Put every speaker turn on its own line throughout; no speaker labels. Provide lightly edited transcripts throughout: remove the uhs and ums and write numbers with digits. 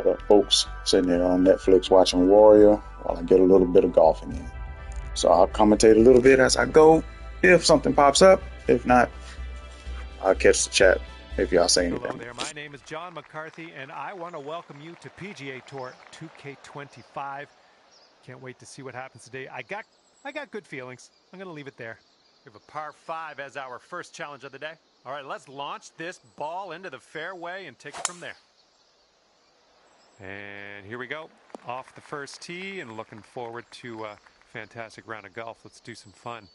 for the folks sitting there on Netflix watching Warrior while I get a little bit of golfing in. So I'll commentate a little bit as I go if something pops up. If not, I'll catch the chat if y'all say anything.
Hello there, my name is John McCarthy, and I want to welcome you to PGA Tour 2K25. Can't wait to see what happens today. I got good feelings. I'm going to leave it there. We have a par 5 as our first challenge of the day. All right, let's launch this ball into the fairway and take it from there. And here we go. Off the first tee and looking forward to a fantastic round of golf. Let's do some fun.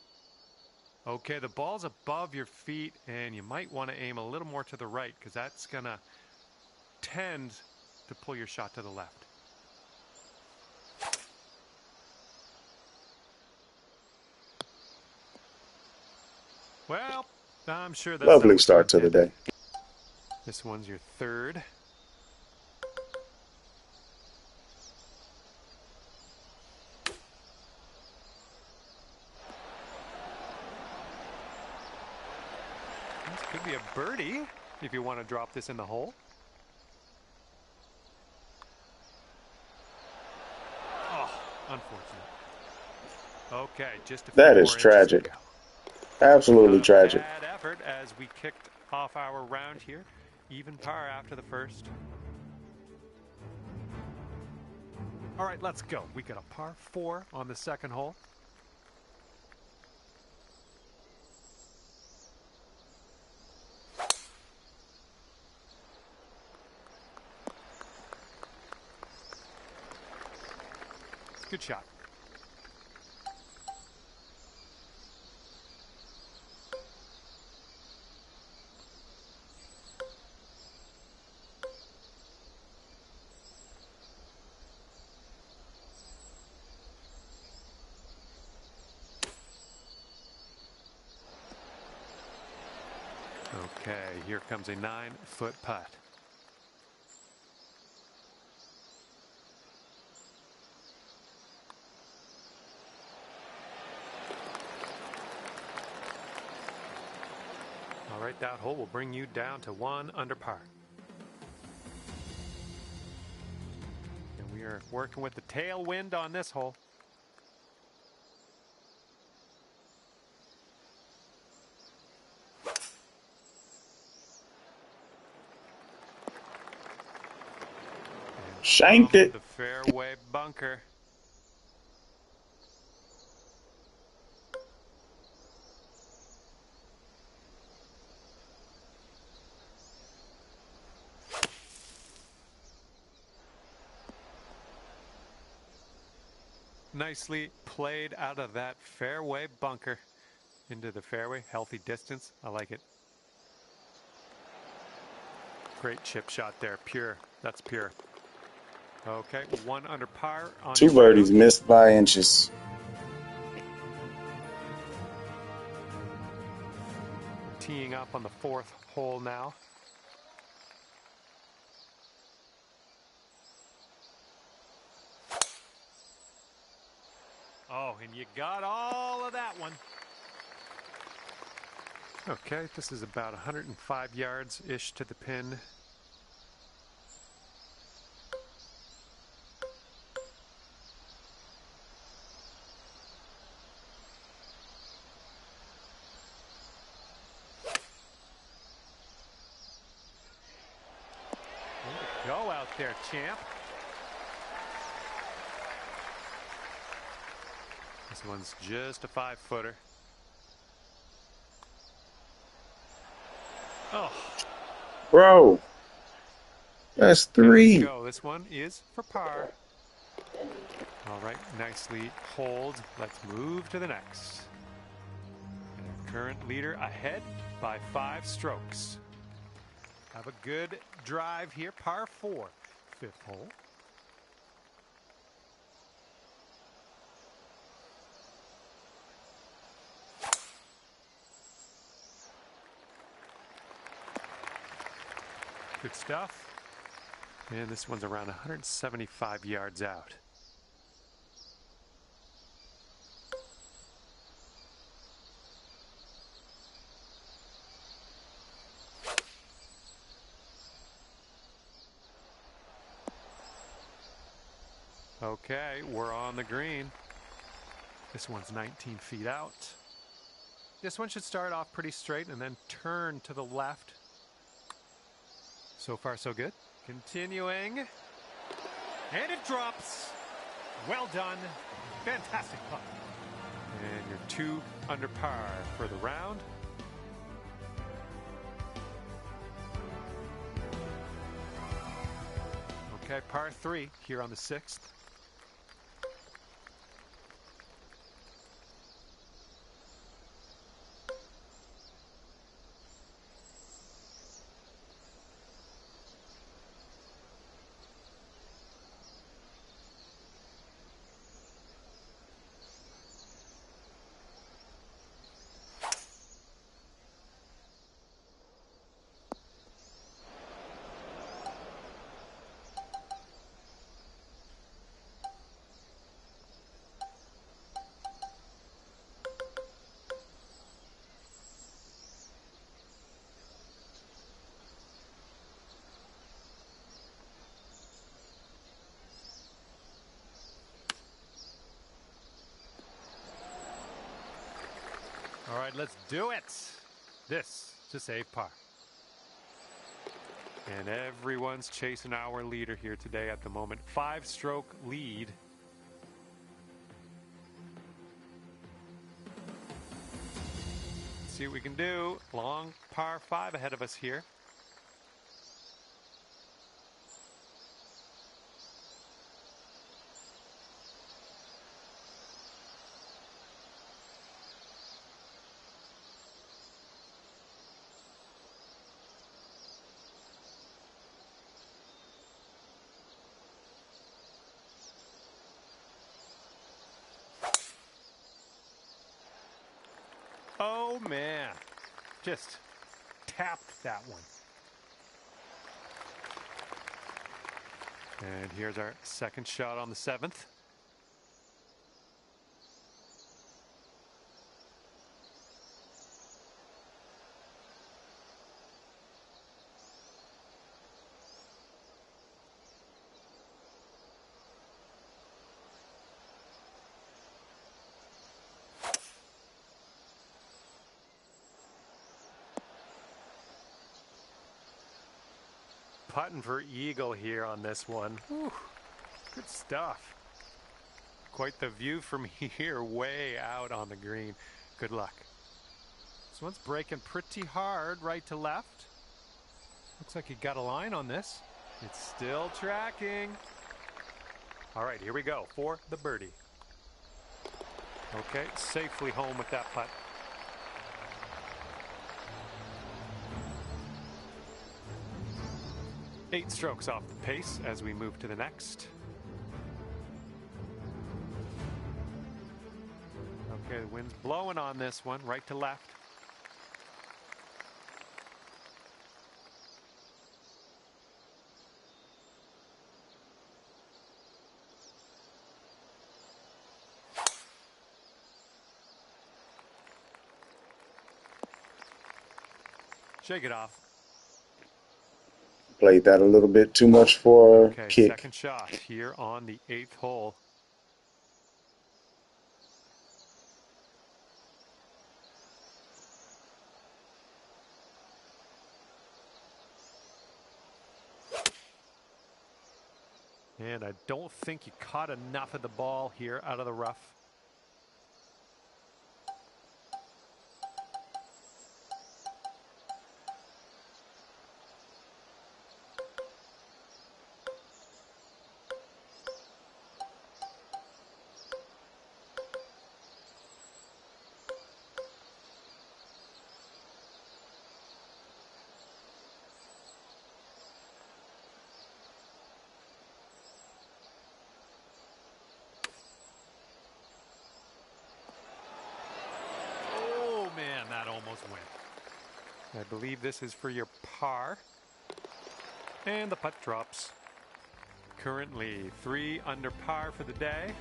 Okay, the ball's above your feet, and you might want to aim a little more to the right because that's going to tend to pull your shot to the left. Well, I'm sure that's
Lovely start to the day.
This one's your third. This could be a birdie if you want to drop this in the hole. Oh, unfortunate. Okay, just a few
That is
more inches
tragic.
to go.
Absolutely tragic.
Bad effort as we kicked off our round here. Even par after the first. All right, let's go. We got a par 4 on the second hole. Good shot. Okay, here comes a 9-foot putt. All right, that hole will bring you down to 1 under par. And we are working with the tailwind on this hole.
Shanked it.
The fairway bunker. Nicely played out of that fairway bunker into the fairway. Healthy distance. I like it. Great chip shot there. Pure. That's pure. Okay, 1 under par on
2 birdies missed by inches.
Teeing up on the 4th hole now. Oh, and you got all of that one. Okay, this is about 105 yards-ish to the pin. Way to go out there, champ. This one's just a 5-footer. Oh.
Bro, that's 3.
Let's go. This one is for par. All right, nicely hold. Let's move to the next. And our current leader ahead by 5 strokes. Have a good drive here, par 4, 5th hole. Good stuff. And this one's around 175 yards out. Okay, we're on the green. This one's 19 feet out. This one should start off pretty straight and then turn to the left. So far, so good. Continuing. And it drops. Well done. Fantastic putt. And you're 2 under par for the round. Okay, par 3 here on the 6th. All right, let's do it. This to save par. And everyone's chasing our leader here today at the moment. 5-stroke lead. Let's see what we can do. Long par 5 ahead of us here. Oh man, just tapped that one. And here's our second shot on the 7th. Putting for eagle here on this one. Whew, good stuff. Quite the view from here, way out on the green. Good luck. This one's breaking pretty hard right to left. Looks like he got a line on this. It's still tracking. All right, here we go for the birdie. Okay, safely home with that putt. Eight strokes off the pace as we move to the next. Okay, the wind's blowing on this one, right to left. Shake it off.
Played that a little bit too much for
Okay,
kick.
second shot here on the 8th hole. And I don't think he caught enough of the ball here out of the rough. That almost went. I believe this is for your par. And the putt drops. Currently 3 under par for the day.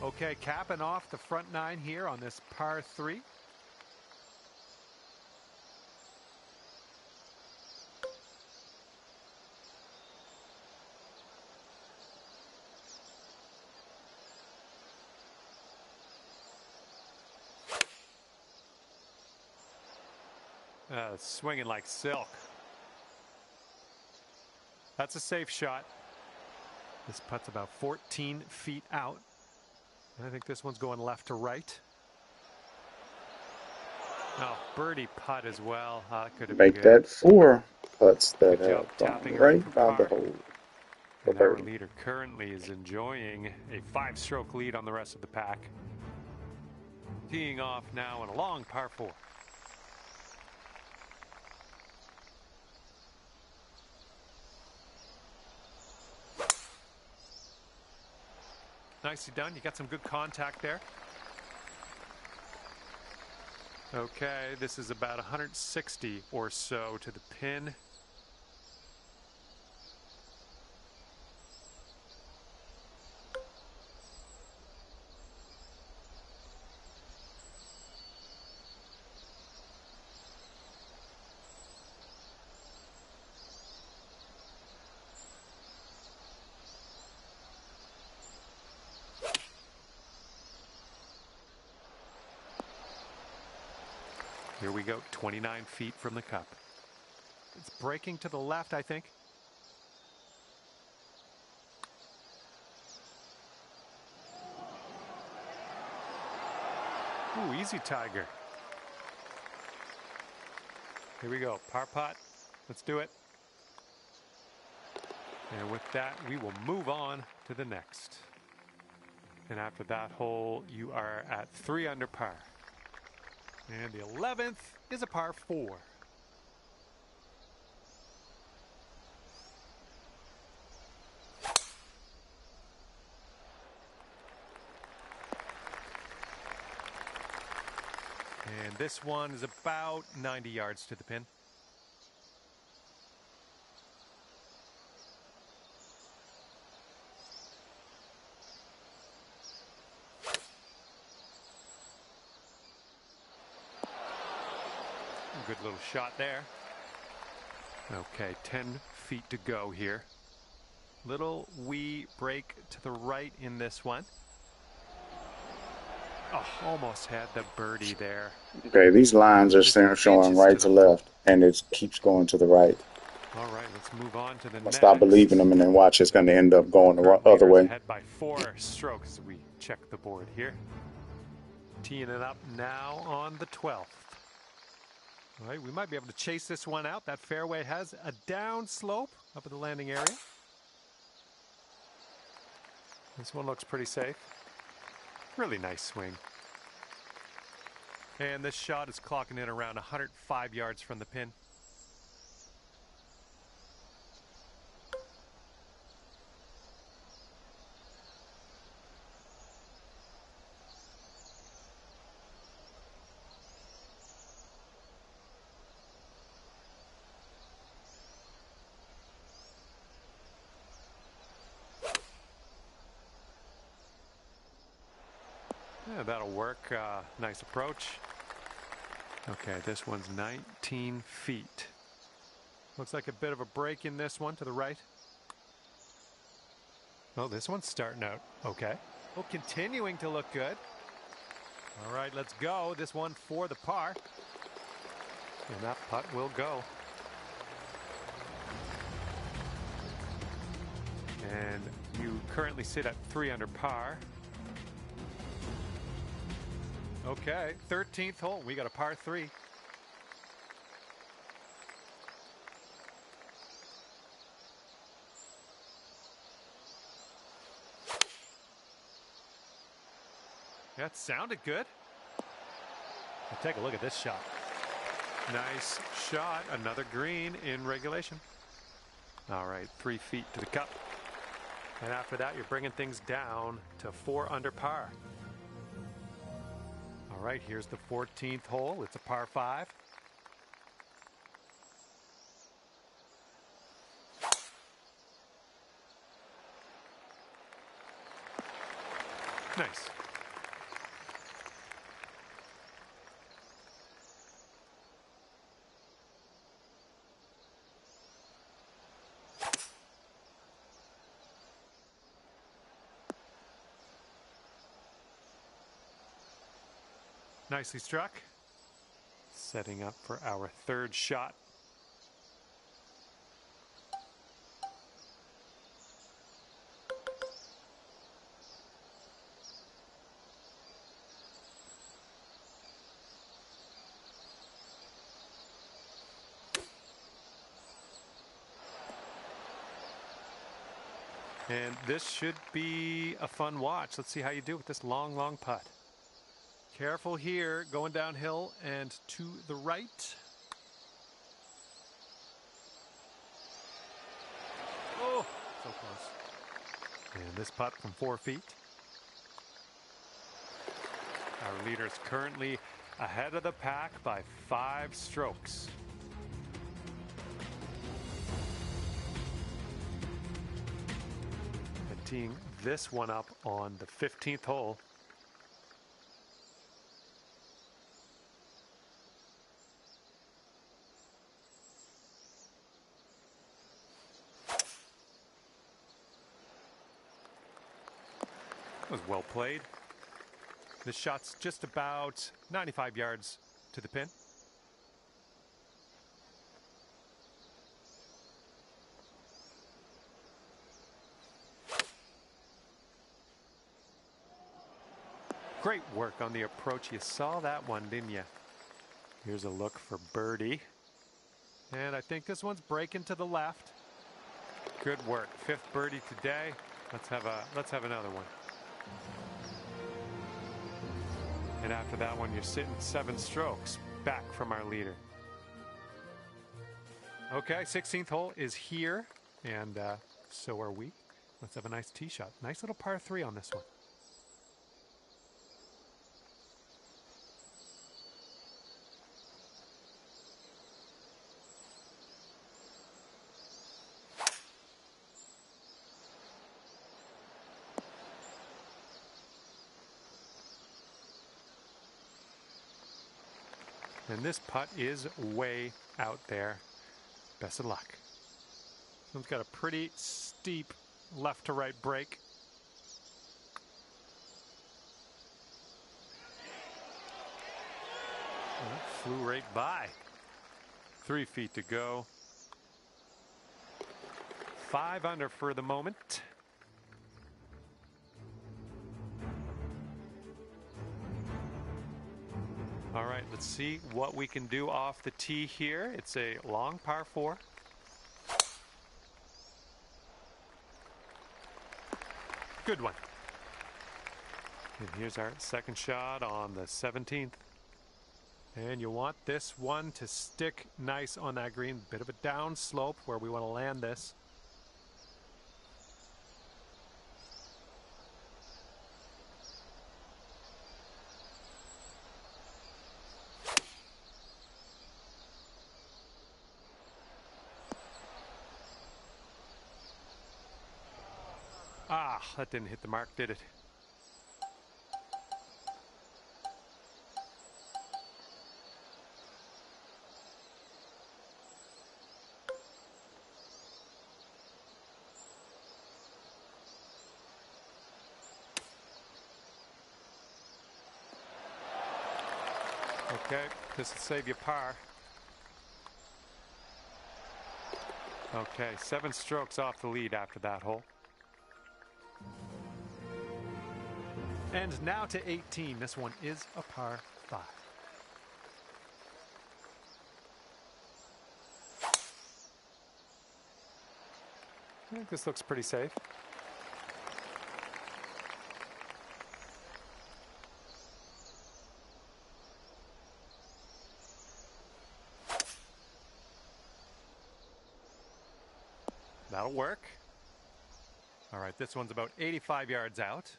Okay, capping off the front 9 here on this par 3. Swinging like silk. That's a safe shot. This putt's about 14 feet out. I think this one's going left to right. Oh, birdie putt as well. Could have
Make that 4 putts that
Good job
have
tapping
gone
her in
right
for
by the
par.
hole for
And our
birdie.
leader currently is enjoying a 5-stroke lead on the rest of the pack. Teeing off now on a long par 4. Nicely done. You got some good contact there. Okay, this is about 160 or so to the pin. Here we go, 29 feet from the cup. It's breaking to the left, I think. Ooh, easy, Tiger. Here we go, par putt. Let's do it. And with that, we will move on to the next. And after that hole, you are at 3 under par. And the 11th is a par 4. And this one is about 90 yards to the pin. Good little shot there. Okay, 10 feet to go here. Little wee break to the right in this one. Oh, almost had the birdie there.
Okay, these lines are
Just
showing
inches
right to left, and it keeps going to the right.
All right, let's move on to the
I'll
next.
stop believing them and then watch it's going to end up going the other way.
Ahead by 4 strokes. We check the board here. Teeing it up now on the 12th. All right, we might be able to chase this one out. That fairway has a down slope up at the landing area. This one looks pretty safe. Really nice swing. And this shot is clocking in around 105 yards from the pin. Yeah, that'll work. Nice approach. Okay, this one's 19 feet. Looks like a bit of a break in this one to the right. Oh, this one's starting out okay. Well, continuing to look good. All right, let's go. This one for the par. And that putt will go. And you currently sit at 3 under par. Okay, 13th hole. We got a par 3. That sounded good. Well, take a look at this shot. Nice shot. Another green in regulation. All right, 3 feet to the cup. And after that, you're bringing things down to 4 under par. All right, here's the 14th hole. It's a par 5. Nice. Nicely struck. Setting up for our third shot. And this should be a fun watch. Let's see how you do with this long, long putt. Careful here, going downhill and to the right. Oh, so close. And this putt from 4 feet. Our leader is currently ahead of the pack by 5 strokes. Teeing this one up on the 15th hole. That was well played. This shot's just about 95 yards to the pin. Great work on the approach. You saw that one, didn't you? Here's a look for birdie. And I think this one's breaking to the left. Good work. 5th birdie today. Let's have another one. And after that one, you're sitting 7 strokes back from our leader. Okay, 16th hole is here, and so are we. Let's have a nice tee shot. Nice little par 3 on this one. And this putt is way out there. Best of luck. This one's got a pretty steep left to right break. Oh, flew right by. 3 feet to go. 5 under for the moment. All right, let's see what we can do off the tee here. It's a long par 4. Good one. And here's our second shot on the 17th. And you want this one to stick nice on that green. Bit of a down slope where we want to land this. Ah, that didn't hit the mark, did it? Okay, this will save you par. Okay, 7 strokes off the lead after that hole. And now to 18. This one is a par 5. I think this looks pretty safe. That'll work. All right, this one's about 85 yards out.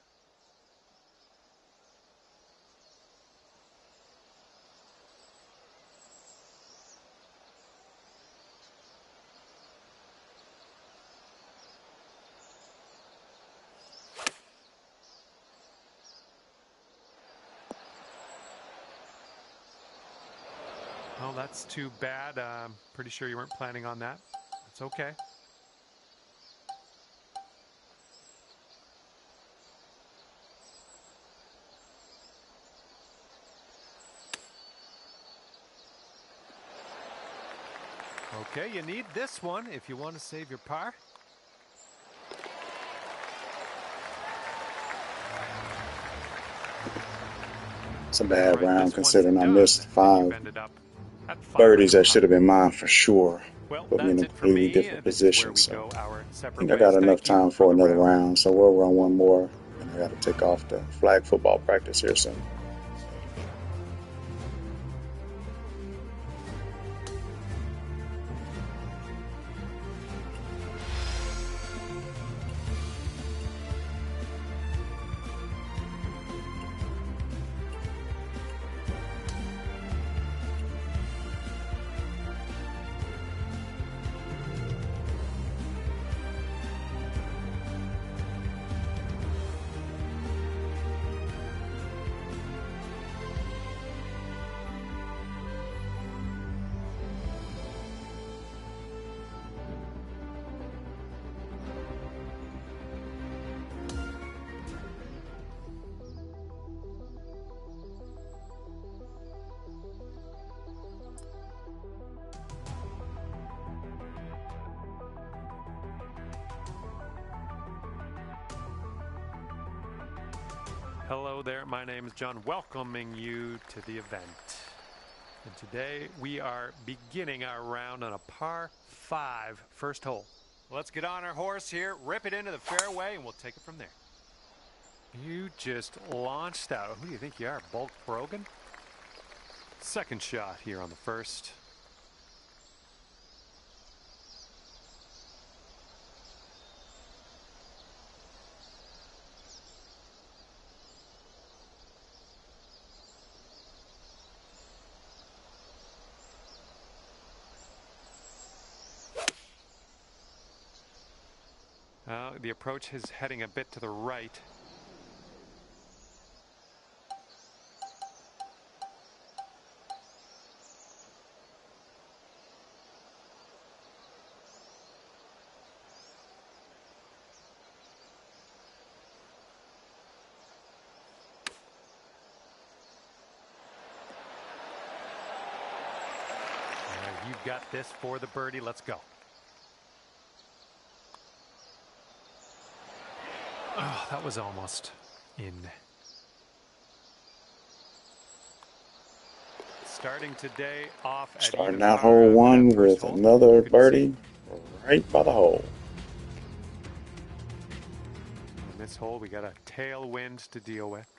Oh, that's too bad. Pretty sure you weren't planning on that. That's okay. Okay, you need this one if you want to save your par.
It's a bad
Right,
round
this one's
considering I
done,
missed
and you've
5
ended up at 5
birdies
under
that
par.
should have been mine for sure.
Well,
Put me in
that's
a
it for
completely
me.
different
This is where
position.
we
So
go our
I
separate
think I got
ways.
enough
Thank you
time
for
for
the
another
round.
round. So we'll run one more, and I got to take off to flag football practice here soon.
Hello there, my name is John, welcoming you to the event. And today we are beginning our round on a par 5 first hole. Let's get on our horse here, rip it into the fairway, and we'll take it from there. You just launched out. Who do you think you are, Bulk Brogan? Second shot here on the first. The approach is heading a bit to the right. You've got this for the birdie. Let's go. Oh, that was almost in. Starting today off at
Starting
even
out
par
hole
after
1
that first
with
hole.
another
Good to see.
birdie right by the hole.
In this hole, we got a tailwind to deal with.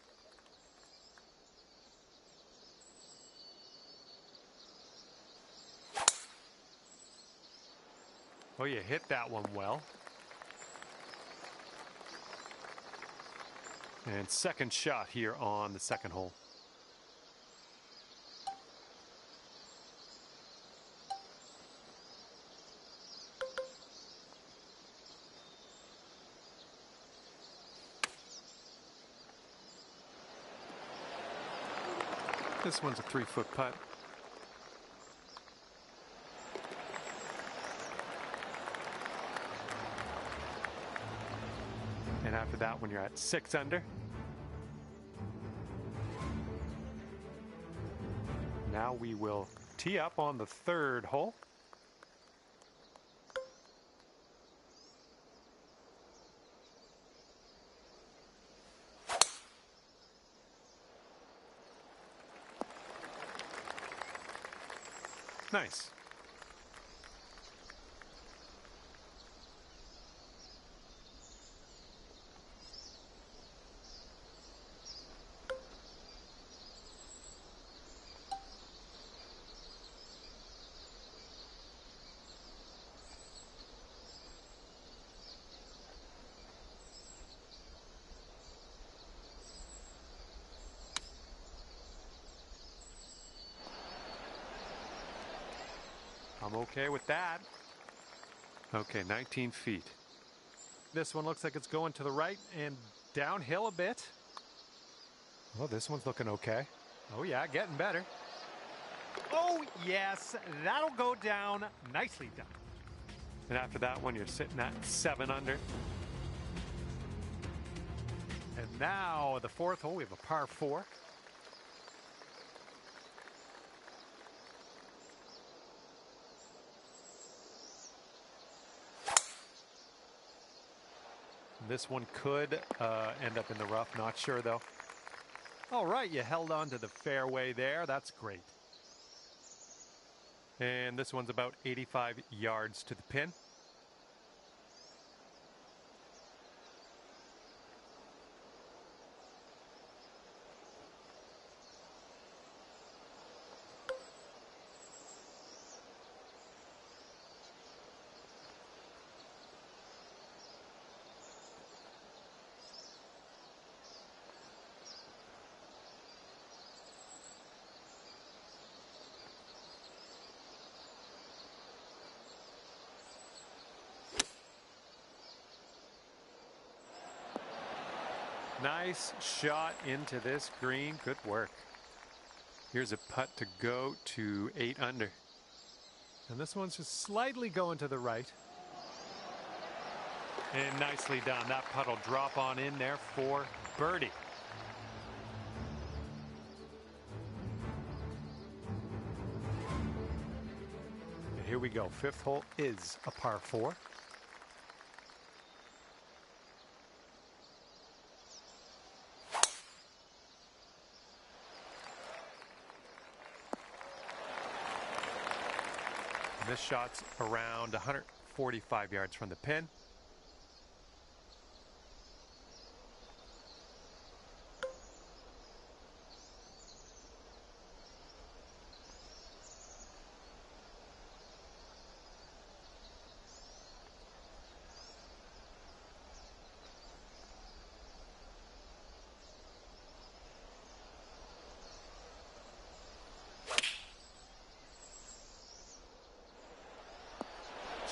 Oh, you hit that one well. And second shot here on the second hole. This one's a 3-foot putt. And after that one, you're at 6 under. Now we will tee up on the third hole. Nice. I'm okay with that. Okay, 19 feet. This one looks like it's going to the right and downhill a bit. Oh, this one's looking okay. Oh yeah, getting better. Oh yes, that'll go down. Nicely done. And after that one, you're sitting at 7 under. And now the fourth hole, we have a par 4. This one could end up in the rough. Not sure, though. All right, you held on to the fairway there. That's great. And this one's about 85 yards to the pin. Nice shot into this green. Good work. Here's a putt to go to 8 under. And this one's just slightly going to the right. And nicely done. That putt will drop on in there for birdie. And here we go. 5th hole is a par 4. This shot's around 145 yards from the pin.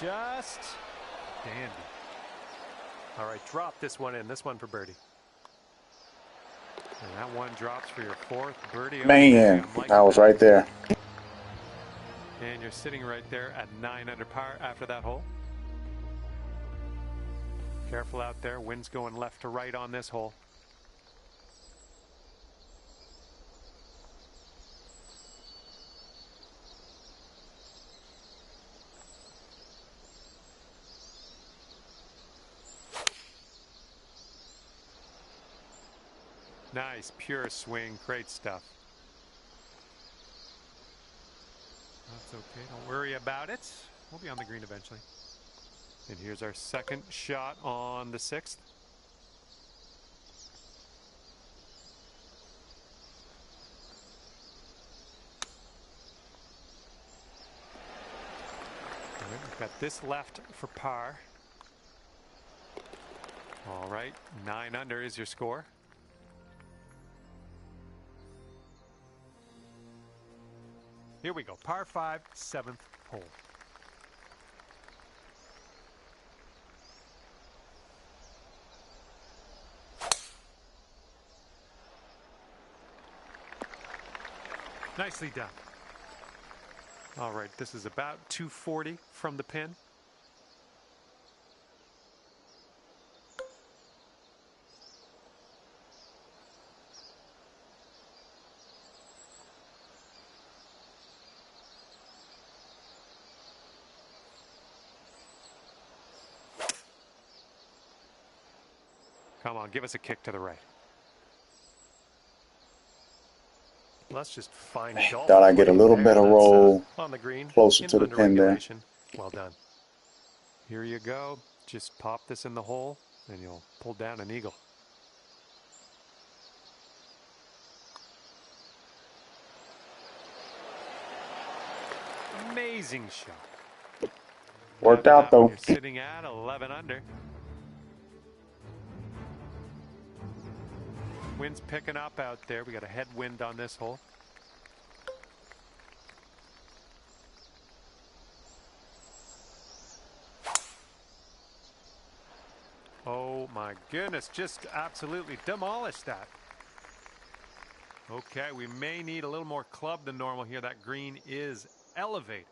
Just dandy. All right, drop this one in. This one for birdie. And that one drops for your 4th birdie.
Man, I was right there.
And you're sitting right there at 9 under par after that hole. Careful out there. Wind's going left to right on this hole. Nice, pure swing. Great stuff. That's okay. Don't worry about it. We'll be on the green eventually. And here's our 2nd shot on the 6th. All right, we've got this left for par. All right, 9 under is your score. Here we go. Par 5, 7th hole. Nicely done. All right, this is about 240 from the pin. Come on, give us a kick to the right. Let's just find golf.
Thought I'd get a little better roll
on the green,
closer to the pin there.
Well done. Here you go. Just pop this in the hole and you'll pull down an eagle. Amazing shot.
Worked out though.
You're sitting at 11 under. Wind's picking up out there. We got a headwind on this hole. Oh my goodness, just absolutely demolished that. Okay, we may need a little more club than normal here. That green is elevated.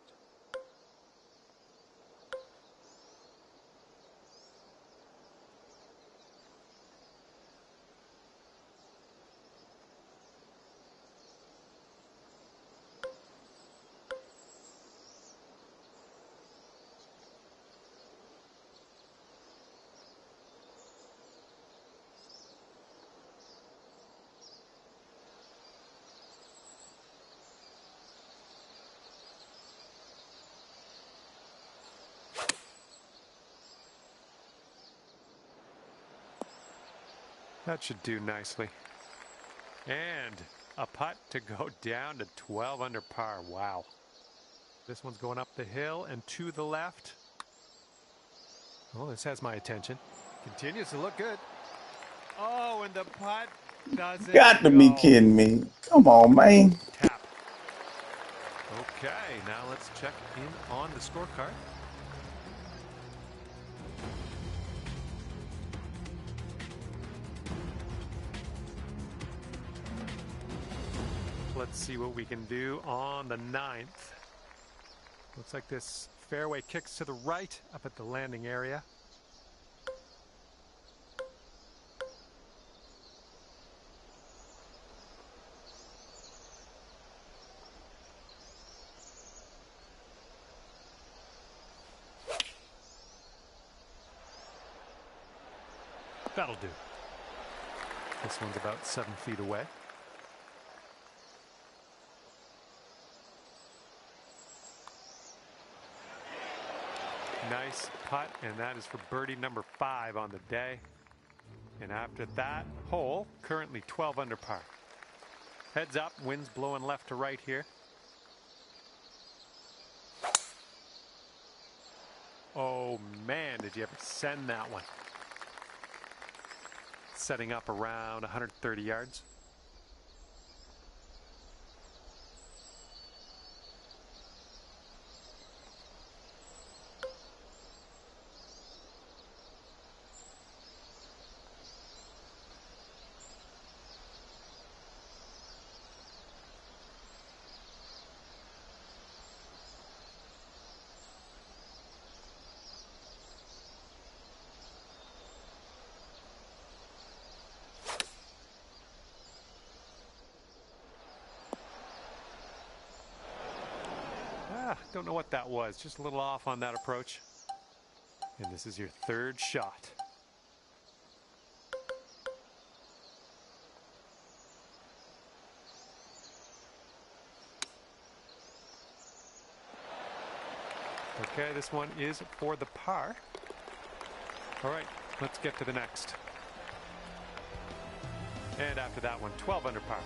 That should do nicely. And a putt to go down to 12 under par. Wow. This one's going up the hill and to the left. Oh, this has my attention. Continues to look good. Oh, and the putt doesn't
Got to be kidding me. Come on, man.
Tap. Okay, now let's check in on the scorecard. Let's see what we can do on the 9th. Looks like this fairway kicks to the right up at the landing area. That'll do. This one's about 7 feet away. Nice putt, and that is for birdie number 5 on the day. And after that hole, currently 12 under par. Heads up, wind's blowing left to right here. Oh man, did you ever send that one? Setting up around 130 yards. Don't know what that was. Just a little off on that approach. And this is your 3rd shot. Okay, this one is for the par. All right, let's get to the next. And after that one, 12 under par.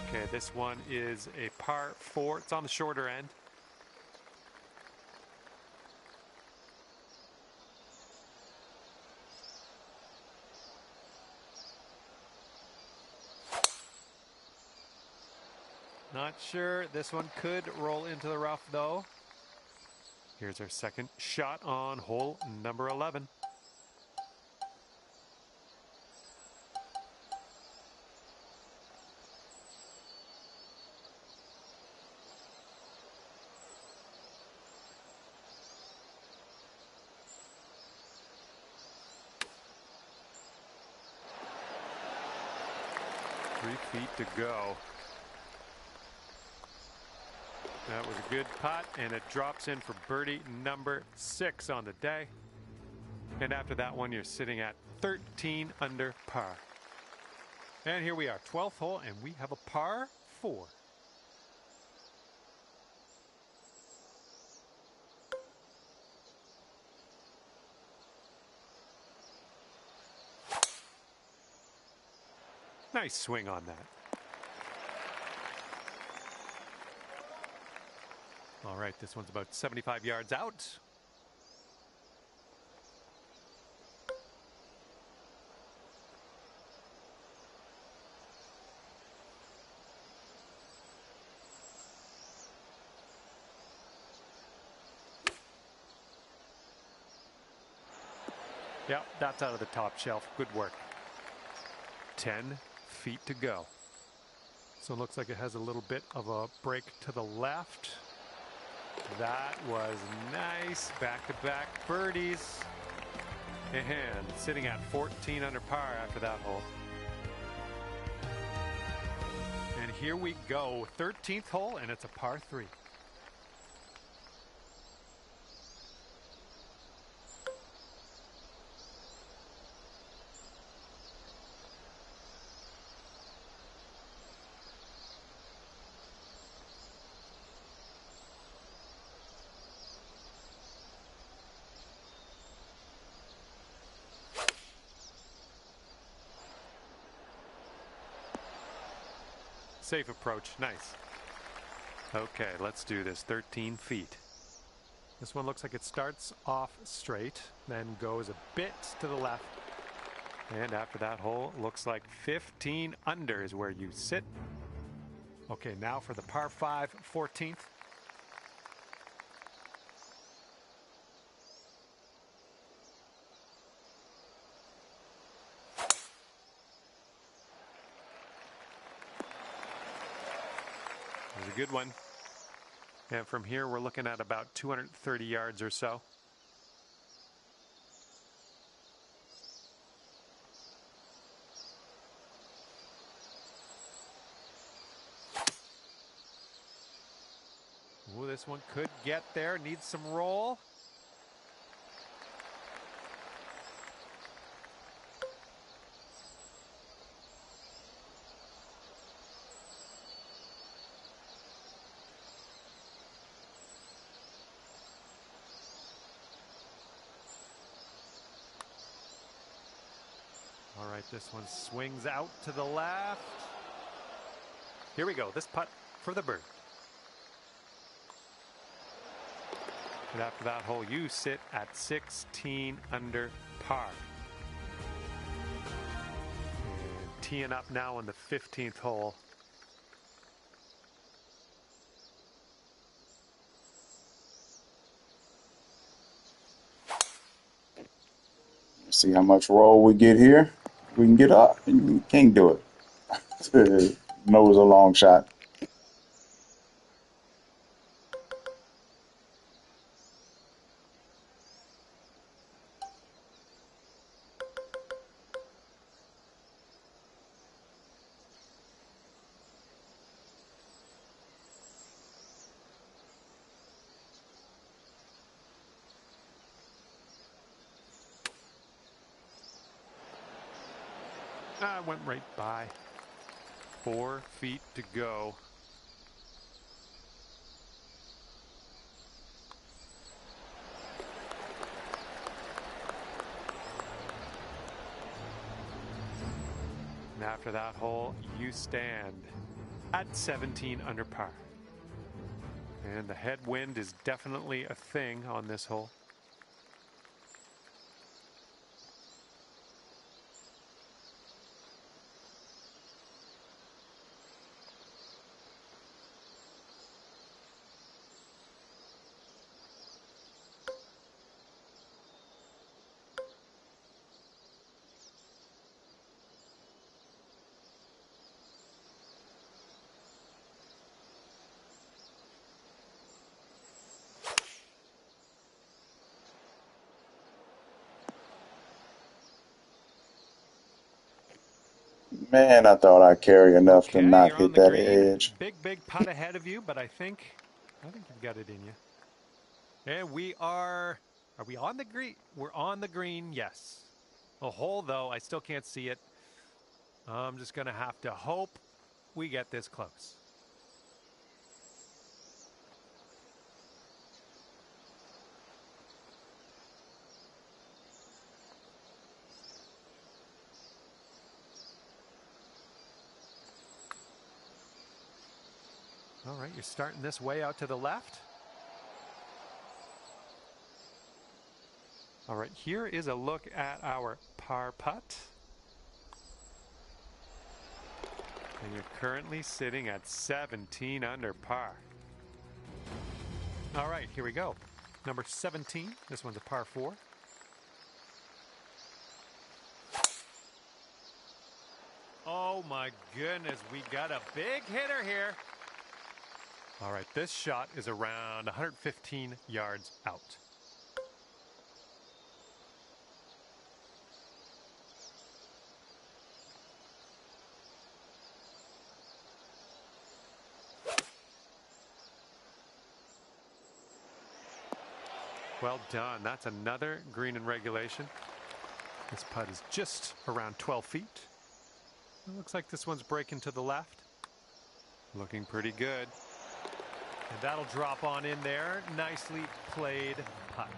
Okay, this one is a par 4. It's on the shorter end. Not sure. This one could roll into the rough, though. Here's our second shot on hole number 11. Feet to go. That was a good putt, and it drops in for birdie number 6 on the day. And after that one, you're sitting at 13 under par. And here we are, 12th hole, and we have a par 4. Nice swing on that. All right, this one's about 75 yards out. Yeah, that's out of the top shelf. Good work. 10 feet to go. So it looks like it has a little bit of a break to the left. That was nice. Back-to-back birdies. And sitting at 14 under par after that hole. And here we go. 13th hole, and it's a par 3. Safe approach. Nice. Okay, let's do this. 13 feet. This one looks like it starts off straight, then goes a bit to the left. And after that hole, looks like 15 under is where you sit. Okay, now for the par 5, 14th. There's a good one. And from here, we're looking at about 230 yards or so. Ooh, this one could get there. Needs some roll. All right, this one swings out to the left. Here we go. This putt for the bird. And after that hole, you sit at 16 under par. And teeing up now on the 15th hole.
See how much roll we get here. We can get up, and we can't do it. No, it was a long shot.
Went right by. 4 feet to go. And after that hole, you stand at 17 under par. And the headwind is definitely a thing on this hole.
Man, I thought I'd carry enough to not
You're on
hit
the
that
green.
edge.
Big putt ahead of you, but I think you've got it in you. And are we on the green? We're on the green, yes. A hole, though, I still can't see it. I'm just going to have to hope we get this close. All right, you're starting this way out to the left. All right, here is a look at our par putt. And you're currently sitting at 17 under par. All right, here we go. Number 17. This one's a par 4. Oh my goodness, we got a big hitter here. All right, this shot is around 115 yards out. Well done. That's another green in regulation. This putt is just around 12 feet. It looks like this one's breaking to the left. Looking pretty good. And that'll drop on in there. Nicely played putt.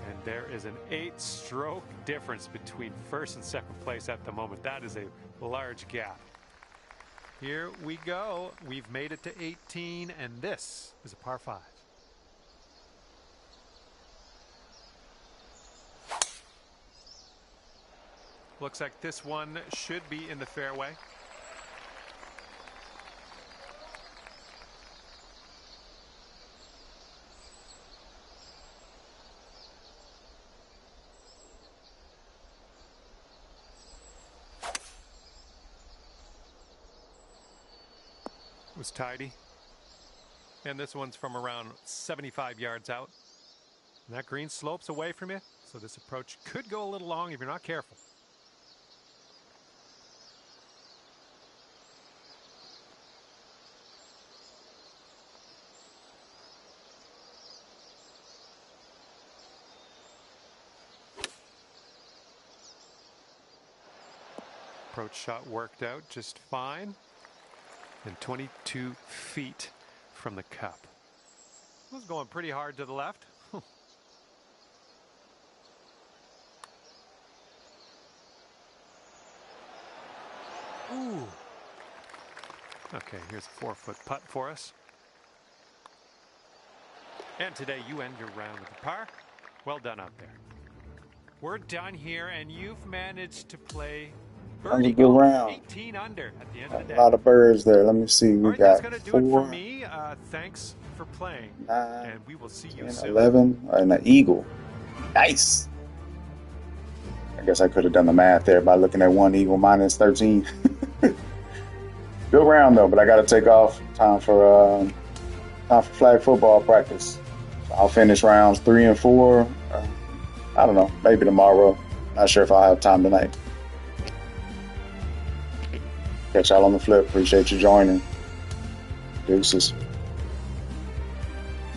And there is an 8-stroke difference between first and second place at the moment. That is a large gap. Here we go. We've made it to 18, and this is a par 5. Looks like this one should be in the fairway. Was tidy, and this one's from around 75 yards out, and that green slopes away from you, so this approach could go a little long if you're not careful. Approach shot worked out just fine. And 22 feet from the cup. It was going pretty hard to the left. Ooh. Okay, here's a 4-foot putt for us. And today you end your round with a par. Well done out there. We're done here, and you've managed to play birdie
good round.
18 under at the end of the day.
A lot of birds there. Let me see. We got
that's going to
4,
do it for me. Thanks for playing.
9,
and we will see you
10,
soon.
11, and an eagle. Nice. I guess I could have done the math there by looking at one eagle minus 13. Good round though, but I got to take off. Time for flag football practice. So I'll finish rounds 3 and 4. I don't know. Maybe tomorrow. Not sure if I'll have time tonight. Catch y'all on the flip. Appreciate you joining. Deuces.